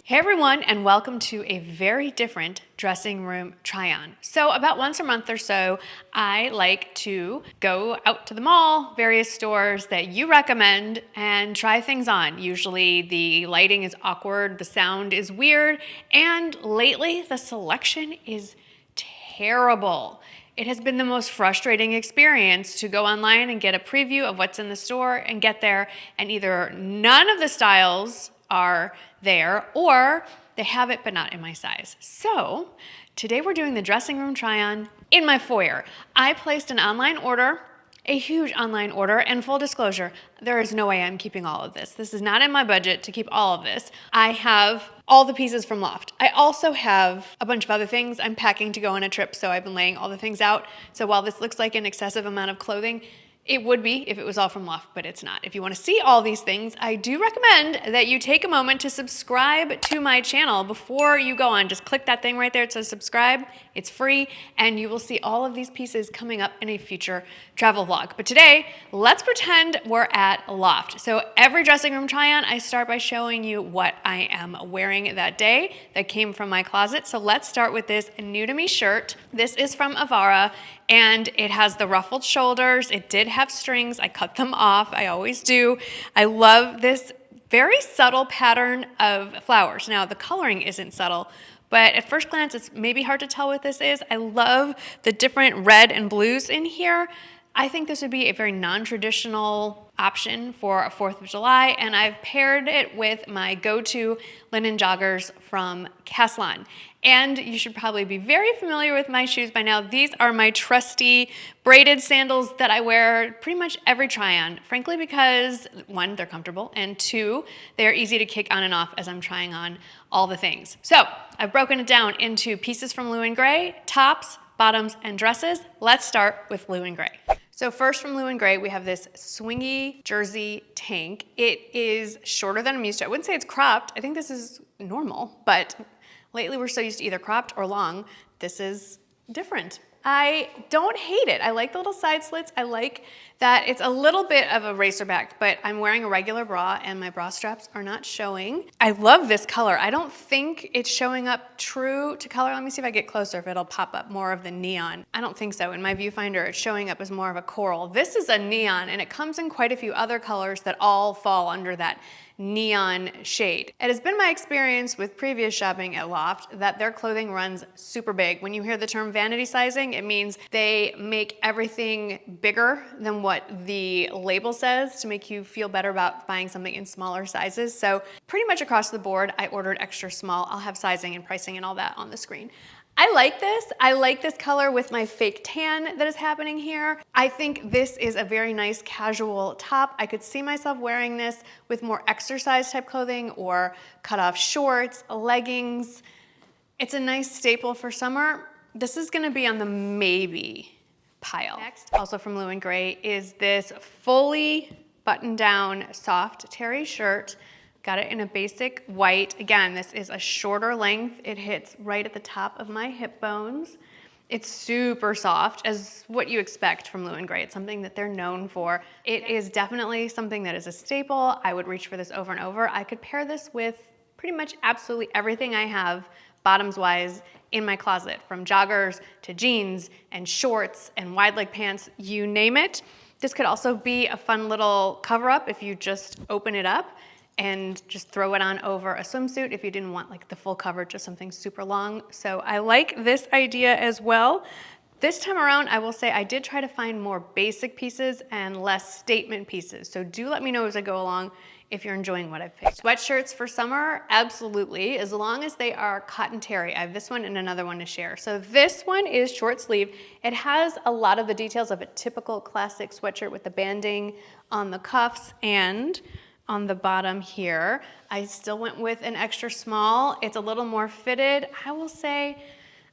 Hey everyone, and welcome to a very different dressing room try-on. So about once a month or so, I like to go out to the mall, various stores that you recommend, and try things on. Usually the lighting is awkward, the sound is weird, and lately the selection is terrible. It has been the most frustrating experience to go online and get a preview of what's in the store and get there, and either none of the styles are there or they have it but not in my size. So today we're doing the dressing room try-on in my foyer. I placed an online order, a huge online order, and full disclosure, there is no way I'm keeping all of this. This is not in my budget to keep all of this. I have all the pieces from Loft. I also have a bunch of other things I'm packing to go on a trip, so I've been laying all the things out. So while this looks like an excessive amount of clothing, it would be if it was all from Loft, but it's not. If you want to see all these things, I do recommend that you take a moment to subscribe to my channel before you go on. Just click that thing right there. It says subscribe. It's free, and you will see all of these pieces coming up in a future travel vlog. But today, let's pretend we're at Loft. So every dressing room try-on, I start by showing you what I am wearing that day that came from my closet. So let's start with this new to me shirt. This is from Avara, and it has the ruffled shoulders. It did have strings. I cut them off. I always do. I love this very subtle pattern of flowers. Now, the coloring isn't subtle, but at first glance, it's maybe hard to tell what this is. I love the different red and blues in here. I think this would be a very non-traditional option for a 4th of July, and I've paired it with my go-to linen joggers from Caslon. And you should probably be very familiar with my shoes by now. These are my trusty braided sandals that I wear pretty much every try-on, frankly, because 1, they're comfortable, and 2, they're easy to kick on and off as I'm trying on all the things. So I've broken it down into pieces from Blue and Gray, tops, bottoms, and dresses. Let's start with Blue and Gray. So first from Blue and Gray, we have this Swingy jersey tank. It is shorter than I'm used to. I wouldn't say it's cropped. I think this is normal, but lately we're so used to either cropped or long. This is different. I don't hate it. I like the little side slits. I like that it's a little bit of a Racerback, but I'm wearing a regular bra and my bra straps are not showing. I love this color. I don't think it's showing up true to color. Let me see if I get closer, if it'll pop up more of the neon. I don't think so. In my viewfinder, it's showing up as more of a coral. This is a neon, and it comes in quite a few other colors that all fall under that neon shade. It has been my experience with previous shopping at Loft that their clothing runs super big. When you hear the term vanity sizing, it means they make everything bigger than what the label says to make you feel better about buying something in smaller sizes. So pretty much across the board, I ordered extra small. I'll have sizing and pricing and all that on the screen. I like this. I like this color with my fake tan that is happening here. I think this is a very nice casual top. I could see myself wearing this with more exercise type clothing or cut off shorts, leggings. It's a nice staple for summer. This is gonna be on the maybe pile. Next, also from Blue and Gray, is this fully buttoned down soft terry shirt. Got it in a basic white. Again, this is a shorter length. It hits right at the top of my hip bones. It's super soft, as what you expect from Blue and Gray. It's something that they're known for. It is definitely something that is a staple. I would reach for this over and over. I could pair this with pretty much absolutely everything I have bottoms-wise in my closet, from joggers to jeans and shorts and wide leg pants, you name it. This could also be a fun little cover-up if you just open it up and just throw it on over a swimsuit if you didn't want like the full coverage of something super long. So I like this idea as well. This time around, I will say I did try to find more basic pieces and less statement pieces. So do let me know as I go along if you're enjoying what I've picked. Sweatshirts for summer, absolutely, as long as they are cotton terry. I have this one and another one to share. So this one is short sleeve. It has a lot of the details of a typical classic sweatshirt with the banding on the cuffs and on the bottom here. I still went with an extra small. It's a little more fitted. I will say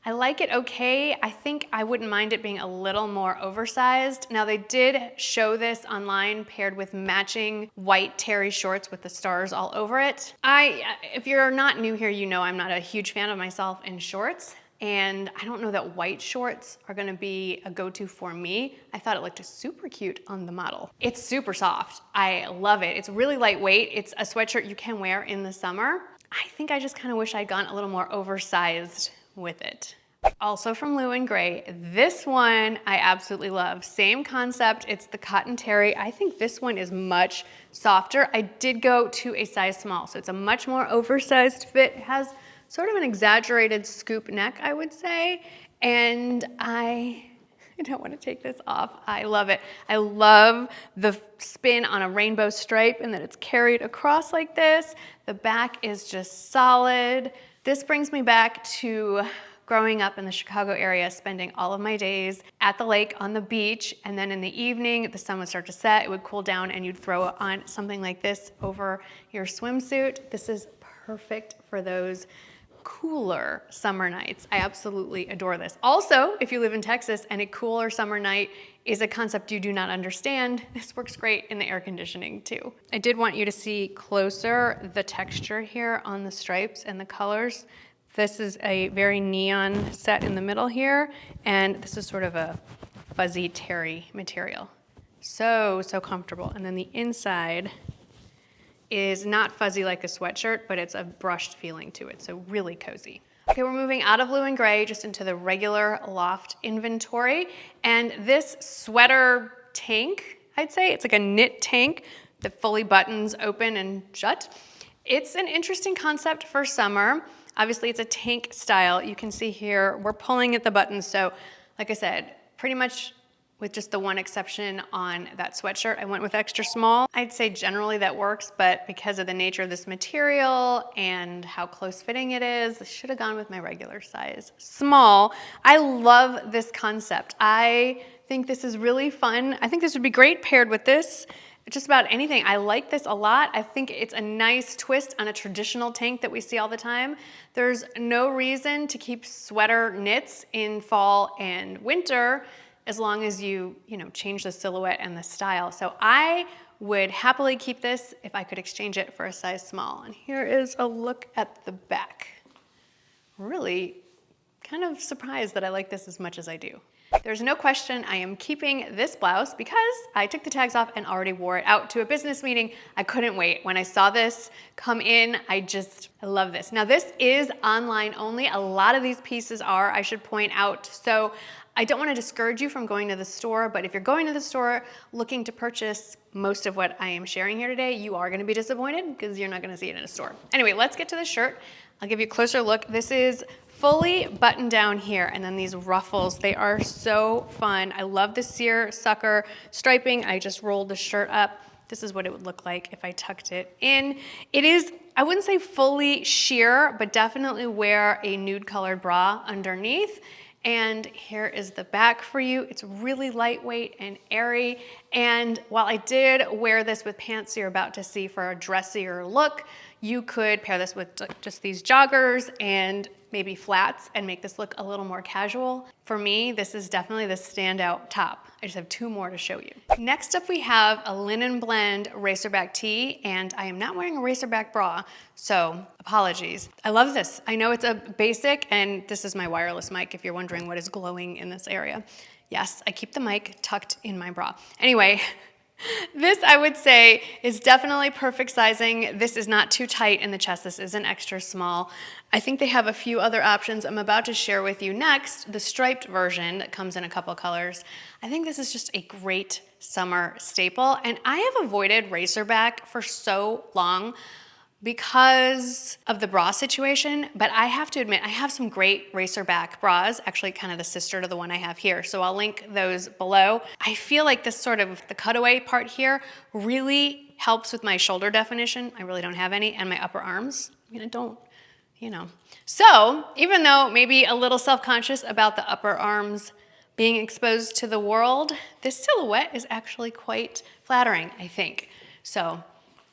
I like it okay. I think I wouldn't mind it being a little more oversized. Now they did show this online paired with matching white terry shorts with the stars all over it. If you're not new here, you know I'm not a huge fan of myself in shorts. And I don't know that white shorts are gonna be a go-to for me. I thought it looked super cute on the model. It's super soft. I love it. It's really lightweight. It's a sweatshirt you can wear in the summer. I think I just kind of wish I'd gone a little more oversized with it. Also from Lou & Grey, this one I absolutely love. Same concept, it's the cotton terry. I think this one is much softer. I did go to a size small, so it's a much more oversized fit. It has sort of an exaggerated scoop neck, I would say, and I don't want to take this off. I love it. I love the spin on a rainbow stripe and that it's carried across like this. The back is just solid. This brings me back to growing up in the Chicago area, spending all of my days at the lake on the beach, and then in the evening, the sun would start to set, it would cool down, and you'd throw on something like this over your swimsuit. This is perfect for those cooler summer nights. I absolutely adore this. Also, if you live in Texas and a cooler summer night is a concept you do not understand, this works great in the air conditioning too. I did want you to see closer the texture here on the stripes and the colors. This is a very neon set in the middle here, and this is sort of a fuzzy terry material. So comfortable. And then the inside is not fuzzy like a sweatshirt, but it's a brushed feeling to it, so really cozy. Okay, we're moving out of Blue & Grey just into the regular Loft inventory, and this sweater tank, I'd say, it's like a knit tank that fully buttons open and shut. It's an interesting concept for summer. Obviously, it's a tank style. You can see here, we're pulling at the buttons, so like I said, pretty much with just the one exception on that sweatshirt, I went with extra small. I'd say generally that works, but because of the nature of this material and how close fitting it is, I should have gone with my regular size small. I love this concept. I think this is really fun. I think this would be great paired with this, just about anything. I like this a lot. I think it's a nice twist on a traditional tank that we see all the time. There's no reason to keep sweater knits in fall and winter as long as you change the silhouette and the style. So I would happily keep this if I could exchange it for a size small. And here is a look at the back. Really kind of surprised that I like this as much as I do. There's no question I am keeping this blouse because I took the tags off and already wore it out to a business meeting. I couldn't wait. When I saw this come in, I love this. Now this is online only. A lot of these pieces are, I should point out. So I don't want to discourage you from going to the store, but if you're going to the store looking to purchase most of what I am sharing here today, you are going to be disappointed because you're not going to see it in a store. Anyway, let's get to the shirt. I'll give you a closer look. This is fully buttoned down here, and then these ruffles, they are so fun. I love the seersucker striping. I just rolled the shirt up. This is what it would look like if I tucked it in. It is, I wouldn't say fully sheer, but definitely wear a nude colored bra underneath. And here is the back for you. It's really lightweight and airy. And while I did wear this with pants you're about to see for a dressier look, you could pair this with just these joggers and maybe flats and make this look a little more casual. For me, this is definitely the standout top. I just have two more to show you. Next up, we have a linen blend Racerback tee, and I am not wearing a Racerback bra, so apologies. I love this. I know it's a basic, and this is my wireless mic if you're wondering what is glowing in this area. Yes, I keep the mic tucked in my bra. Anyway, this, I would say, is definitely perfect sizing. This is not too tight in the chest. This is an extra small. I think they have a few other options I'm about to share with you next. The striped version that comes in a couple colors. I think this is just a great summer staple. And I have avoided Racerback for so long because of the bra situation, but I have to admit, I have some great Racerback bras, actually kind of the sister to the one I have here, so I'll link those below. I feel like this sort of, the cutaway part here really helps with my shoulder definition. I really don't have any, and my upper arms. I mean, I don't, So, even though maybe a little self-conscious about the upper arms being exposed to the world, this silhouette is actually quite flattering, I think. So,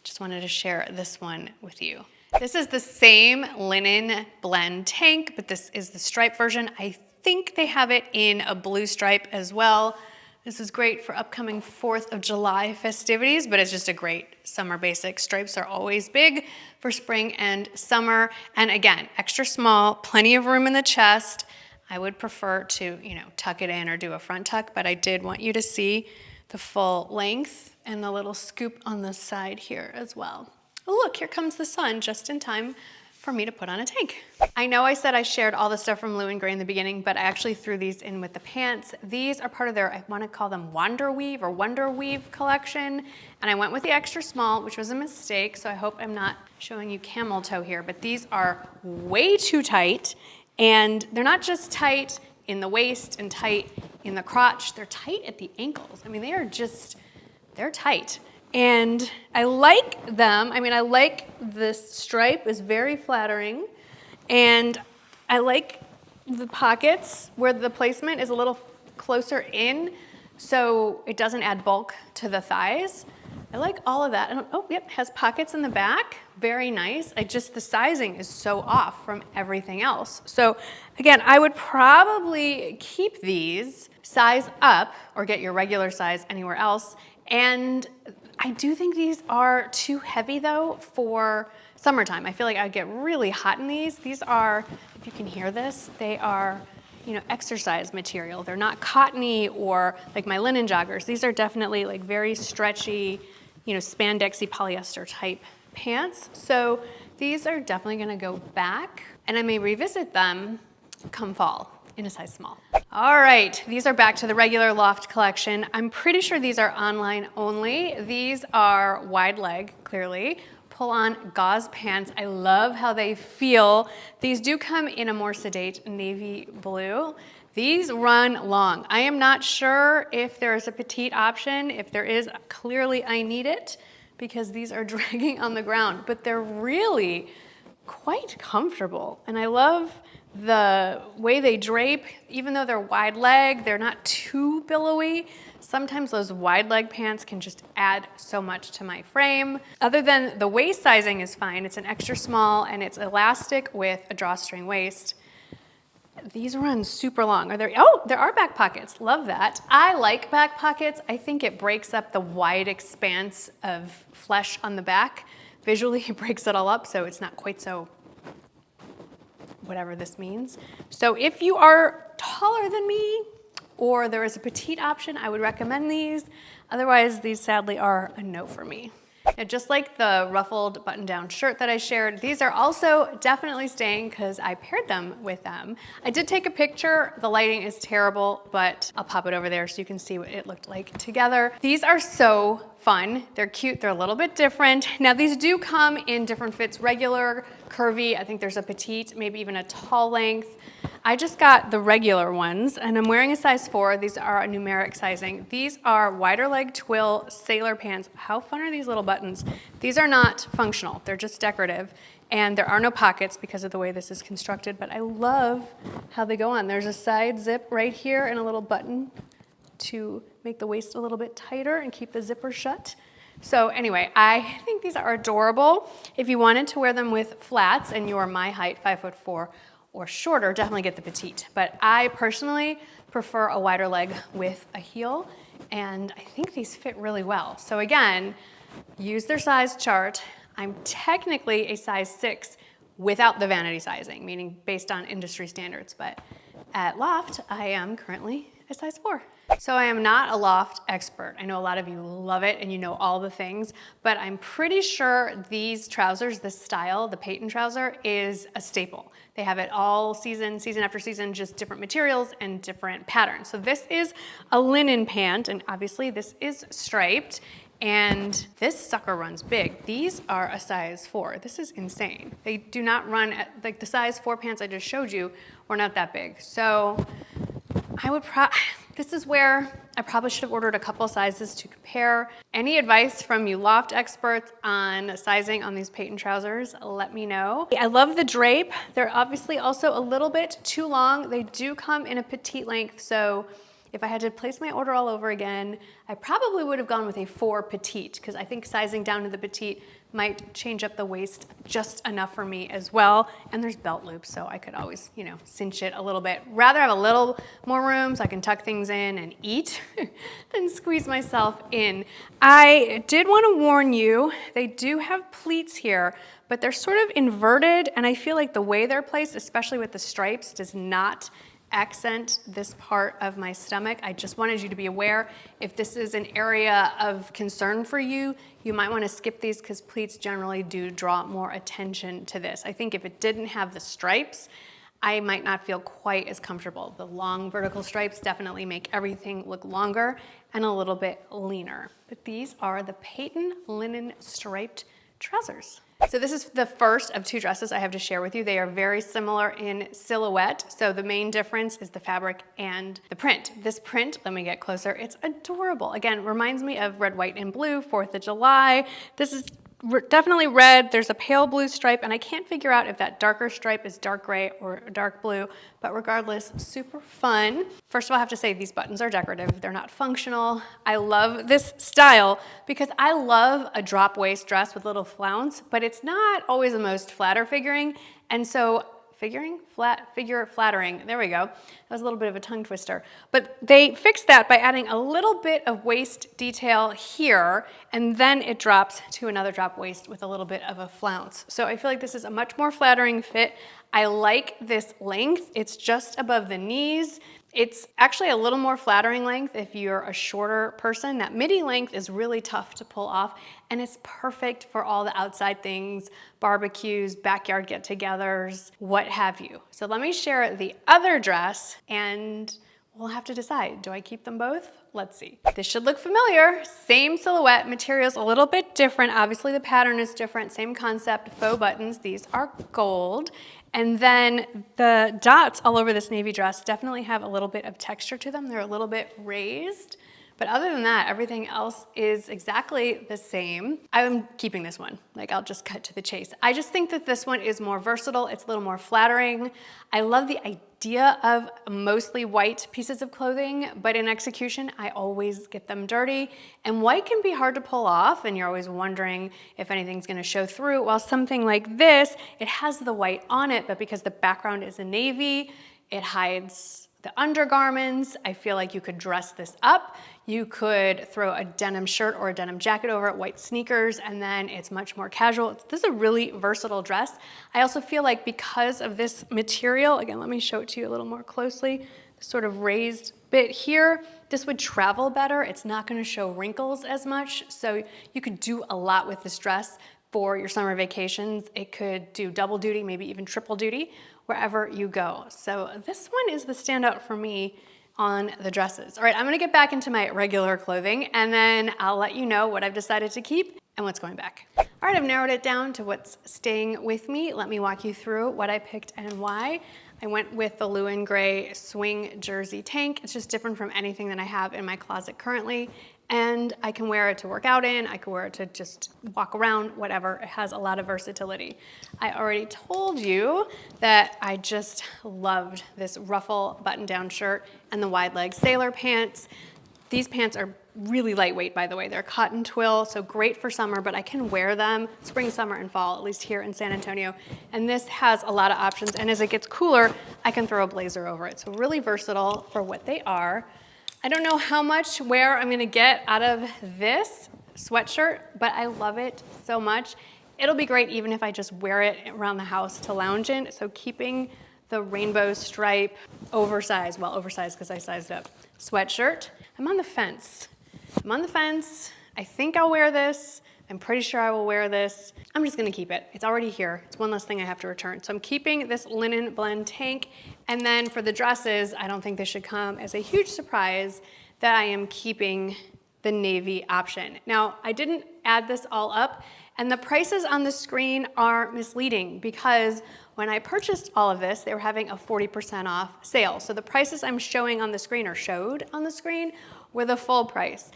just wanted to share this one with you. This is the same linen blend tank, but this is the stripe version. I think they have it in a blue stripe as well. This is great for upcoming 4th of July festivities, but it's just a great summer basic. Stripes are always big for spring and summer. And again, extra small, plenty of room in the chest. I would prefer to, tuck it in or do a front tuck, but I did want you to see the full length and the little scoop on the side here as well. Oh, look, here comes the sun just in time for me to put on a tank. I know I said I shared all the stuff from Lou and Grey in the beginning, but I actually threw these in with the pants. These are part of their, I want to call them Wanderweave collection. And I went with the extra small, which was a mistake. So I hope I'm not showing you camel toe here, but these are way too tight. And they're not just tight in the waist and tight in the crotch, they're tight at the ankles. I mean, they're tight. And I like them. I mean, I like this stripe is very flattering. And I like the pockets where the placement is a little closer in so it doesn't add bulk to the thighs. I like all of that. And, oh, yep, has pockets in the back. Very nice. The sizing is so off from everything else. So again, I would probably keep these, size up, or get your regular size anywhere else. And I do think these are too heavy though for summertime. I feel like I'd get really hot in these. These are, if you can hear this, they are, you know, exercise material. They're not cottony or like my linen joggers. These are definitely like very stretchy, you know, spandexy polyester type pants. So these are definitely gonna go back, and I may revisit them come fall in a size small. All right, these are back to the regular Loft collection. I'm pretty sure these are online only. These are wide leg, clearly. Pull on gauze pants. I love how they feel. These do come in a more sedate navy blue. These run long. I am not sure if there is a petite option. If there is, clearly I need it because these are dragging on the ground, but they're really quite comfortable. And I love the way they drape. Even though they're wide leg, they're not too billowy. Sometimes those wide leg pants can just add so much to my frame. Other than the waist sizing is fine. It's an extra small and it's elastic with a drawstring waist. These run super long. There are back pockets. Love that. I like back pockets. I think it breaks up the wide expanse of flesh on the back. Visually, it breaks it all up, so it's not quite so whatever this means. So if you are taller than me, or there is a petite option, I would recommend these. Otherwise, these sadly are a no for me. Now, just like the ruffled button-down shirt that I shared, these are also definitely staying because I paired them with them. I did take a picture. The lighting is terrible, but I'll pop it over there so you can see what it looked like together. These are so fun. They're cute. They're a little bit different. Now, these do come in different fits, regular, curvy. I think there's a petite, maybe even a tall length. I just got the regular ones, and I'm wearing a size 4. These are a numeric sizing. These are wider leg twill sailor pants. How fun are these little buttons? These are not functional. They're just decorative, and there are no pockets because of the way this is constructed, but I love how they go on. There's a side zip right here and a little button to make the waist a little bit tighter and keep the zipper shut. So anyway, I think these are adorable. If you wanted to wear them with flats and you're my height, 5'4", or shorter, definitely get the petite. But I personally prefer a wider leg with a heel, and I think these fit really well. So again, use their size chart. I'm technically a size 6 without the vanity sizing, meaning based on industry standards, but at Loft, I am currently a size 4. So I am not a Loft expert. I know a lot of you love it and you know all the things, but I'm pretty sure these trousers, this style, the Peyton trouser, is a staple. They have it all season after season, just different materials and different patterns. So this is a linen pant, and obviously this is striped, and this sucker runs big. These are a size 4. This is insane. They do not run at, like the size 4 pants I just showed you were not that big. So I would this is where I probably should have ordered a couple sizes to compare. Any advice from you Loft experts on sizing on these Peyton trousers, let me know. I love the drape. They're obviously also a little bit too long. They do come in a petite length, so if I had to place my order all over again, I probably would have gone with a 4 petite because I think sizing down to the petite might change up the waist just enough for me as well. And there's belt loops, so I could always, you know, cinch it a little bit. Rather have a little more room so I can tuck things in and eat than squeeze myself in. I did want to warn you, they do have pleats here, but they're sort of inverted, and I feel like the way they're placed, especially with the stripes, does not accent this part of my stomach. I just wanted you to be aware, if this is an area of concern for you, you might want to skip these because pleats generally do draw more attention to this. I think if it didn't have the stripes, I might not feel quite as comfortable. The long vertical stripes definitely make everything look longer and a little bit leaner. But these are the Peyton linen striped trousers. So this is the first of 2 dresses I have to share with you. They are very similar in silhouette. So the main difference is the fabric and the print. This print, let me get closer, it's adorable. Again, reminds me of red, white, and blue, 4th of July. This is definitely red. There's a pale blue stripe, and I can't figure out if that darker stripe is dark gray or dark blue, but regardless, super fun. First of all, I have to say these buttons are decorative. They're not functional. I love this style because I love a drop waist dress with little flounce, but it's not always the most flattering. And so flattering, there we go. That was a little bit of a tongue twister. But they fixed that by adding a little bit of waist detail here, and then it drops to another drop waist with a little bit of a flounce. So I feel like this is a much more flattering fit. I like this length. It's just above the knees. It's actually a little more flattering length if you're a shorter person. That midi length is really tough to pull off, and it's perfect for all the outside things, barbecues, backyard get-togethers, what have you. So let me share the other dress, and we'll have to decide, do I keep them both? Let's see. This should look familiar. Same silhouette, materials a little bit different. Obviously the pattern is different, same concept, faux buttons. These are gold. And then the dots all over this navy dress definitely have a little bit of texture to them. They're a little bit raised. But other than that, everything else is exactly the same. I'm keeping this one. Like, I'll just cut to the chase. I just think that this one is more versatile. It's a little more flattering. I love the idea of mostly white pieces of clothing, but in execution, I always get them dirty. And white can be hard to pull off, and you're always wondering if anything's gonna show through. While something like this, it has the white on it, but because the background is a navy, it hides the undergarments. I feel like you could dress this up. You could throw a denim shirt or a denim jacket over it, white sneakers, and then it's much more casual. This is a really versatile dress. I also feel like because of this material, again, let me show it to you a little more closely, this sort of raised bit here, this would travel better. It's not gonna show wrinkles as much, so you could do a lot with this dress for your summer vacations. It could do double duty, maybe even triple duty, wherever you go. So this one is the standout for me on the dresses. All right, I'm gonna get back into my regular clothing, and then I'll let you know what I've decided to keep and what's going back. All right, I've narrowed it down to what's staying with me. Let me walk you through what I picked and why. I went with the Lewin Gray swing jersey tank. It's just different from anything that I have in my closet currently. And I can wear it to work out in, I can wear it to just walk around, whatever. It has a lot of versatility. I already told you that I just loved this Ruffle button-down shirt and the wide leg sailor pants. These pants are really lightweight, by the way. They're cotton twill, so great for summer, but I can wear them spring, summer, and fall, at least here in San Antonio. And this has a lot of options, and as it gets cooler, I can throw a blazer over it. So really versatile for what they are. I don't know how much wear I'm gonna get out of this sweatshirt, but I love it so much. It'll be great even if I just wear it around the house to lounge in. So keeping the rainbow stripe oversized, well, oversized because I sized up, sweatshirt. I'm on the fence. I think I'll wear this. I'm pretty sure I will wear this. I'm just gonna keep it. It's already here. It's one less thing I have to return. So I'm keeping this linen blend tank. And then for the dresses, I don't think this should come as a huge surprise that I am keeping the navy option. Now, I didn't add this all up, and the prices on the screen are misleading because when I purchased all of this, they were having a 40% off sale. So the prices I'm showing on the screen, or showed on the screen, were the full price.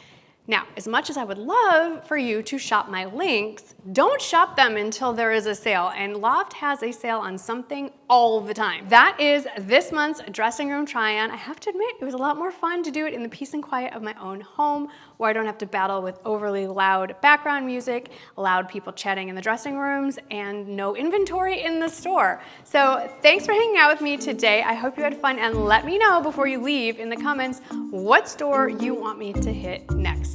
Now, as much as I would love for you to shop my links, don't shop them until there is a sale. And Loft has a sale on something all the time. That is this month's dressing room try-on. I have to admit, it was a lot more fun to do it in the peace and quiet of my own home, where I don't have to battle with overly loud background music, loud people chatting in the dressing rooms, and no inventory in the store. So thanks for hanging out with me today. I hope you had fun, and let me know before you leave in the comments what store you want me to hit next.